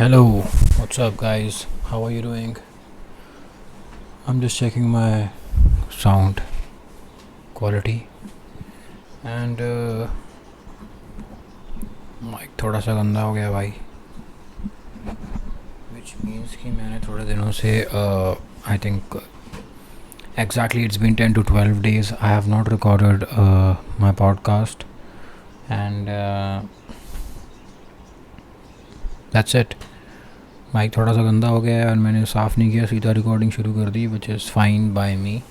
Hello, what's up, guys? How are you doing? I'm just checking my sound quality and mic थोड़ा सा गंदा हो गया भाई, which means कि मैंने थोड़े दिनों से I think exactly it's been 10 to 12 days I have not recorded my podcast and that's it. Mic थोड़ा सा गंदा हो गया है और मैंने साफ़ नहीं किया, सीधा रिकॉर्डिंग शुरू कर दी, which is fine by me.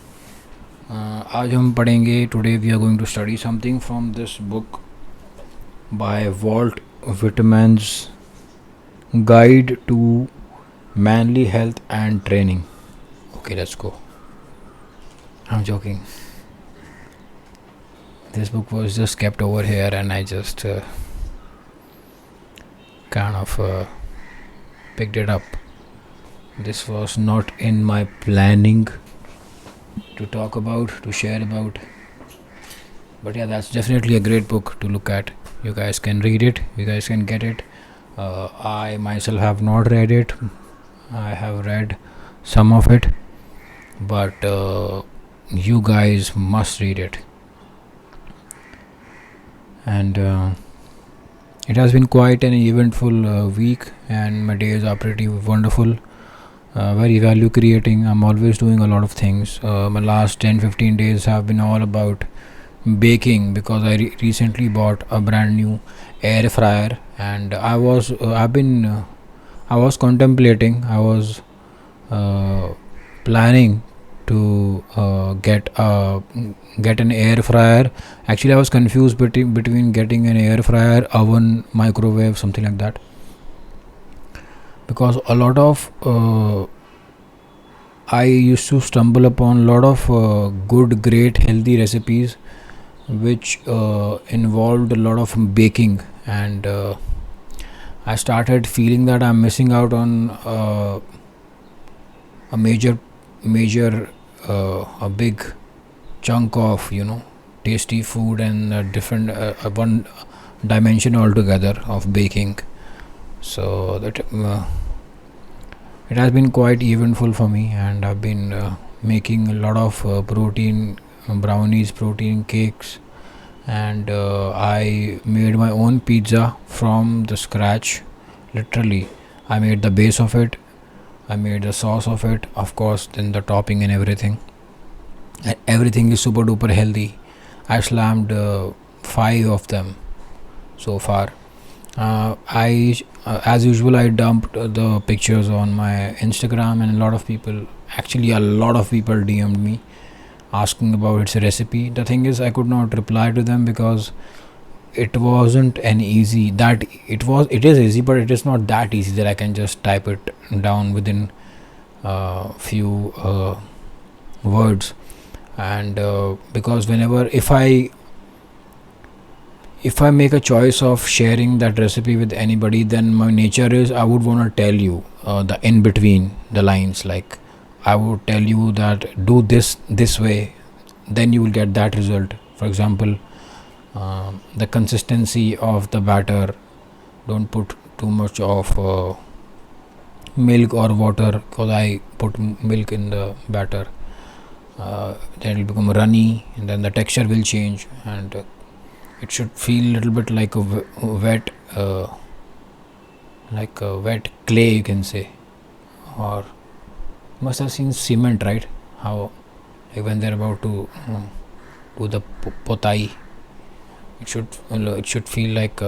आज हम पढ़ेंगे, today we are going to study something from this book by Walt Whitman's guide to manly health and training. Okay, let's go. I'm joking. This book was just kept over here and I just kind of picked it up. This was not in my planning to talk about, to share about, but yeah, that's definitely a great book to look at. You guys can read it, you guys can get it. I myself have not read it. I have read some of it, but you guys must read it. And it has been quite an eventful week, and my days are pretty wonderful, very value creating. I'm always doing a lot of things. My last 10-15 days have been all about baking, because I recently bought a brand new air fryer, and I was contemplating, I was planning to get an air fryer. Actually, I was confused between getting an air fryer, oven, microwave, something like that, because a lot of I used to stumble upon a lot of good, great, healthy recipes which involved a lot of baking, and I started feeling that I'm missing out on a major a big chunk of tasty food and different one dimension altogether of baking. So that it has been quite eventful for me, and I've been making a lot of protein brownies, protein cakes, and I made my own pizza from the scratch. Literally, I made the base of it, I made the sauce of it, of course, then the topping and everything. And everything is super duper healthy. I slammed 5 of them so far. As usual, I dumped the pictures on my Instagram, and a lot of people DM'd me asking about its recipe. The thing is, I could not reply to them because it wasn't an easy that it is easy, but it is not that easy that I can just type it down within few words. And because whenever if I make a choice of sharing that recipe with anybody, then my nature is I would want to tell you the in between the lines, like I would tell you that do this way, then you will get that result. For example, the consistency of the batter, don't put too much of milk or water, because I put milk in the batter, then it will become runny, and then the texture will change, and it should feel a little bit like a wet clay, you can say, or must have seen cement, right? How like when they're about to do the potai, it should feel like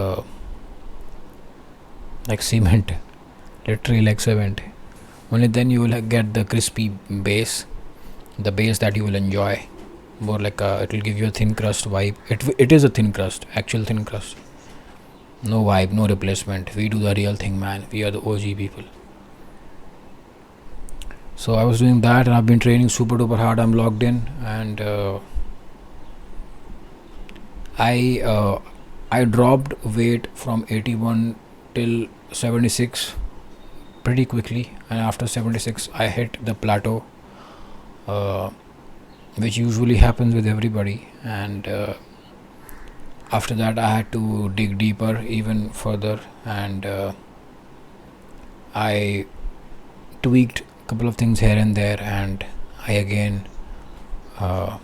cement, literally like cement. Only then you will get the crispy base, the base that you will enjoy. More like it will give you a thin crust vibe. It is a thin crust, actual thin crust. No vibe, no replacement. We do the real thing, man. We are the OG people. So I was doing that, and I've been training super duper hard. I'm logged in, and I dropped weight from 81 till 76 pretty quickly, and after 76 I hit the plateau, which usually happens with everybody, and after that I had to dig deeper even further, and I tweaked a couple of things here and there, and I again uh,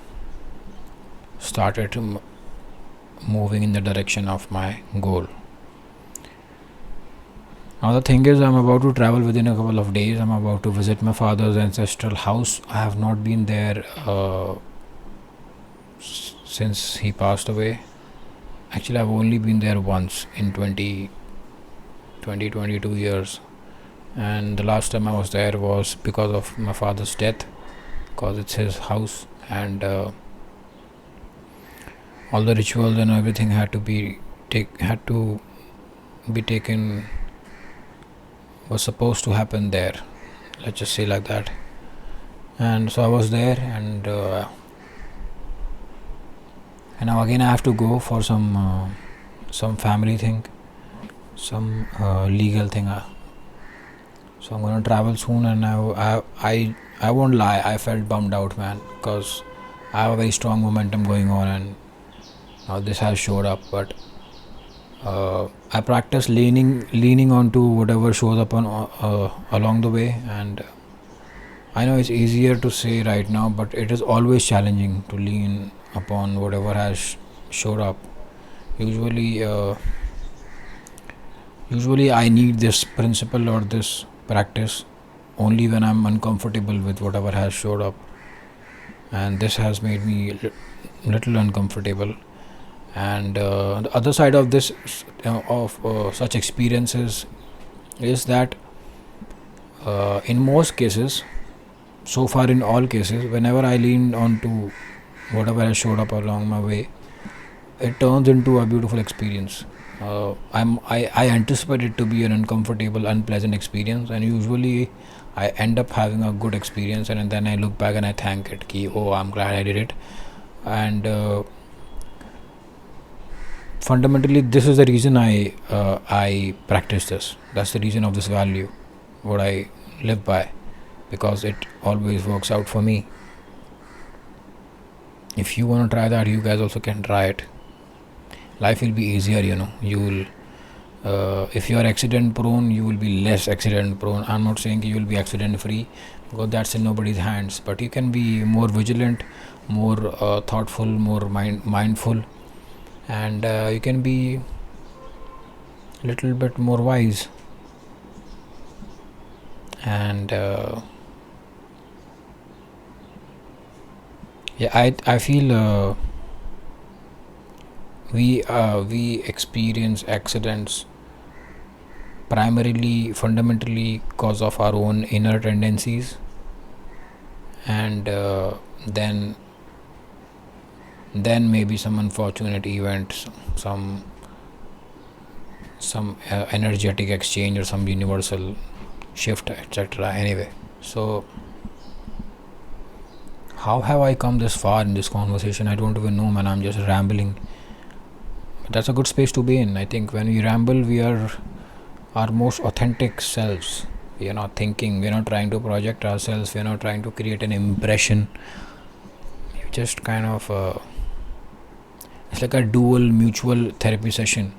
started moving in the direction of my goal. Now the thing is, I'm about to travel within a couple of days. I'm about to visit my father's ancestral house. I have not been there since he passed away. Actually, I've only been there once in 22 years, and the last time I was there was because of my father's death, because it's his house, and all the rituals and everything had to be taken, was supposed to happen there, let's just say like that. And so I was there, and now again I have to go for some family thing, some legal thing. So I'm gonna travel soon, and I won't lie, I felt bummed out, man, because I have a very strong momentum going on, and now this has showed up. But I practice leaning onto whatever shows up on along the way, and I know it's easier to say right now, but it is always challenging to lean upon whatever has showed up. Usually I need this principle or this practice only when I'm uncomfortable with whatever has showed up, and this has made me little uncomfortable. And the other side of this of such experiences is that in most cases, so far in all cases, whenever I lean onto whatever has showed up along my way, it turns into a beautiful experience. I anticipate it to be an uncomfortable, unpleasant experience, and usually I end up having a good experience, and then I look back and I thank it. Oh, I'm glad I did it. And fundamentally, this is the reason I practice this. That's the reason of this value, what I live by, because it always works out for me. If you want to try that, you guys also can try it. Life will be easier, you will if you are accident prone, you will be less accident prone. I'm not saying you will be accident free, because that's in nobody's hands, but you can be more vigilant, more thoughtful, more mindful, and you can be a little bit more wise. And I feel we experience accidents primarily, fundamentally, because of our own inner tendencies, and then maybe some unfortunate event, some energetic exchange, or some universal shift, etc. Anyway, so how have I come this far in this conversation? I don't even know, man. I'm just rambling. But that's a good space to be in. I think when we ramble, we are our most authentic selves. We are not thinking, we're not trying to project ourselves, we're not trying to create an impression. You just kind of it's like a dual mutual therapy session.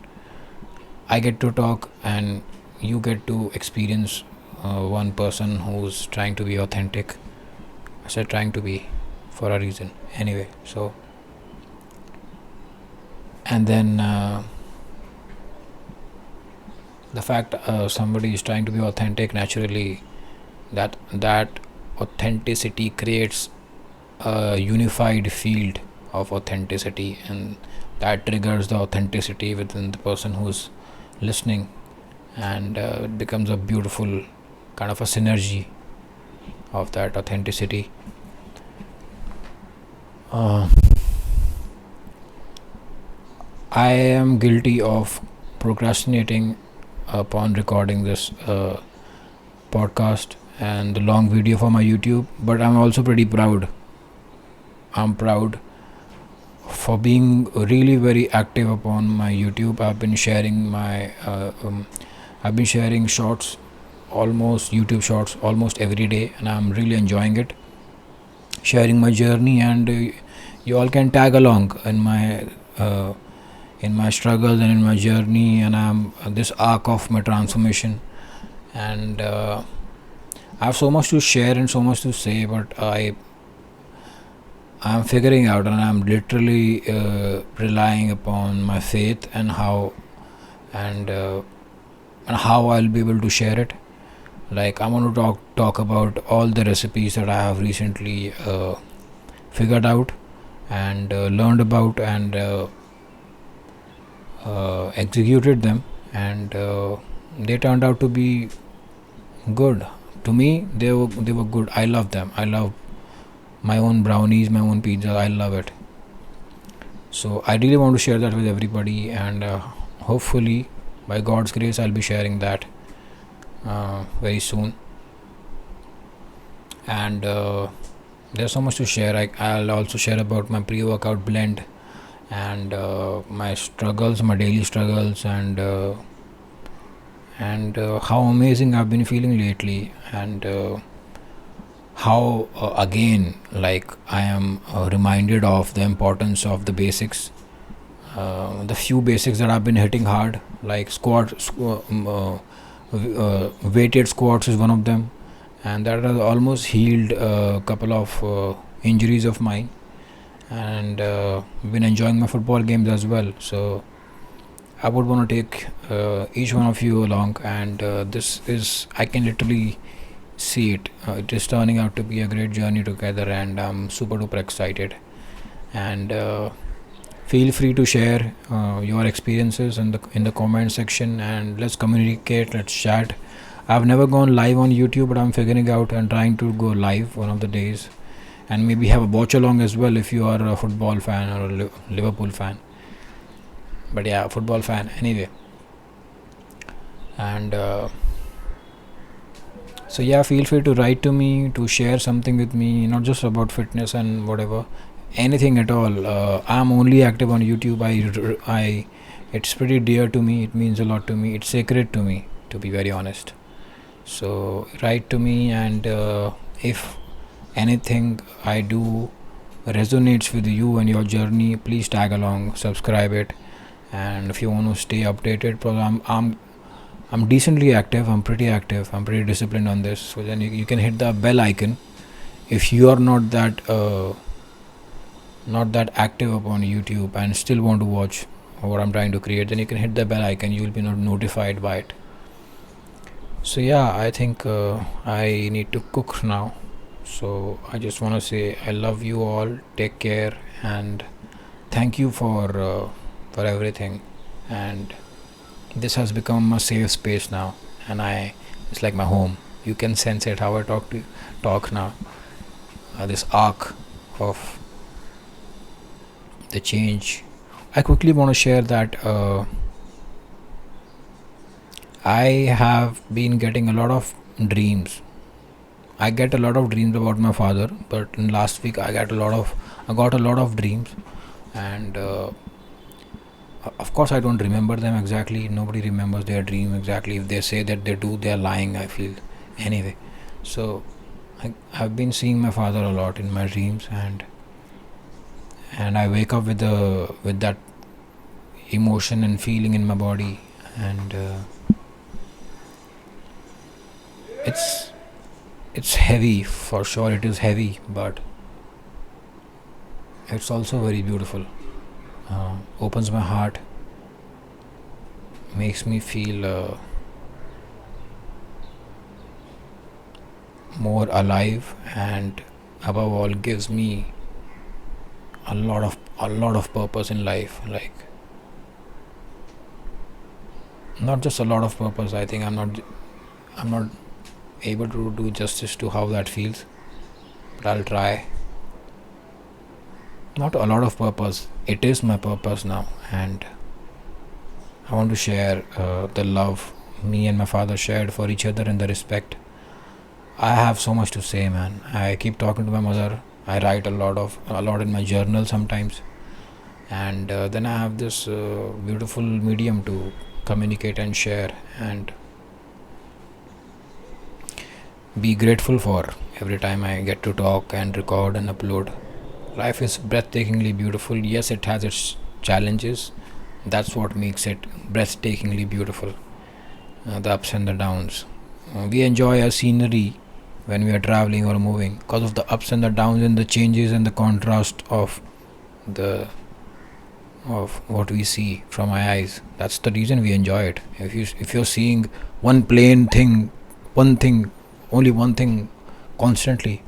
I get to talk, and you get to experience one person who's trying to be authentic. I said trying to be for a reason. Anyway, so, and then the fact somebody is trying to be authentic, naturally that authenticity creates a unified field of authenticity, and that triggers the authenticity within the person who's listening, and it becomes a beautiful kind of a synergy of that authenticity. I am guilty of procrastinating upon recording this podcast and the long video for my YouTube, but I'm also pretty proud. I'm proud for being really very active upon my YouTube. I've been sharing shorts, almost YouTube shorts, almost every day, and I'm really enjoying it. Sharing my journey, and you all can tag along in my struggles and in my journey, and I'm this arc of my transformation and I have so much to share and so much to say, but I'm figuring out, and I'm literally relying upon my faith and and uh, how I'll be able to share it. Like, I want to talk about all the recipes that I have recently figured out and learned about and executed them, and they turned out to be good. To me, they were good. I love them. I love my own brownies, my own pizza. I love it. So I really want to share that with everybody, and hopefully, by God's grace, I'll be sharing that very soon. And there's so much to share. I'll also share about my pre-workout blend and my struggles, my daily struggles, and how amazing I've been feeling lately, and how again, like, I am reminded of the importance of the basics, the few basics that I've been hitting hard, like weighted squats is one of them, and that has almost healed a couple of injuries of mine, and been enjoying my football games as well. So I would want to take each one of you along, and this is, I can literally see it. It is turning out to be a great journey together, and I'm super duper excited. And feel free to share your experiences in the comment section, and let's communicate, let's chat. I've never gone live on YouTube, but I'm figuring out and trying to go live one of the days, and maybe have a watch along as well if you are a football fan or a Liverpool fan. But yeah, football fan anyway. And so yeah, feel free to write to me, to share something with me, not just about fitness and whatever, anything at all. I'm only active on YouTube. I it's pretty dear to me. It means a lot to me. It's sacred to me, to be very honest. So write to me, and if anything I do resonates with you and your journey, please tag along, subscribe it. And if you want to stay updated, because I'm decently active, I'm pretty active, I'm pretty disciplined on this. So then you can hit the bell icon. If you are not that active upon YouTube and still want to watch what I'm trying to create, then you can hit the bell icon. You will be notified by it. So yeah, I think I need to cook now. So I just want to say I love you all. Take care, and thank you for everything. And this has become a safe space now, and it's like my home. You can sense it how I talk now. This arc of the change. I quickly want to share that I have been getting a lot of dreams. I get a lot of dreams about my father, but in last week I got a lot of dreams, and of course I don't remember them exactly. Nobody remembers their dream exactly. If they say that they do, they are lying, I feel. Anyway, so I've been seeing my father a lot in my dreams, and I wake up with that emotion and feeling in my body, and it's heavy, for sure. It is heavy, but it's also very beautiful. Opens my heart, makes me feel more alive, and above all gives me a lot of purpose in life. Like, not just a lot of purpose. I think I'm not able to do justice to how that feels, but I'll try. Not a lot of purpose, it is my purpose now, and I want to share the love me and my father shared for each other, and the respect. I have so much to say, man. I keep talking to my mother. I write a lot in my journal sometimes, and then I have this beautiful medium to communicate and share and be grateful for every time I get to talk and record and upload. Life is breathtakingly beautiful. Yes, it has its challenges. That's what makes it breathtakingly beautiful. The ups and the downs. We enjoy a scenery when we are traveling or moving because of the ups and the downs and the changes and the contrast the of what we see from our eyes. That's the reason we enjoy it. If you're seeing one plain thing, one thing, only one thing constantly,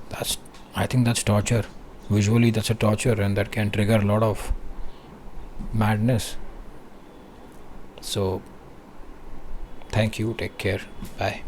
that's I think that's torture. Visually, that's a torture, and that can trigger a lot of madness. So, thank you. Take care. Bye.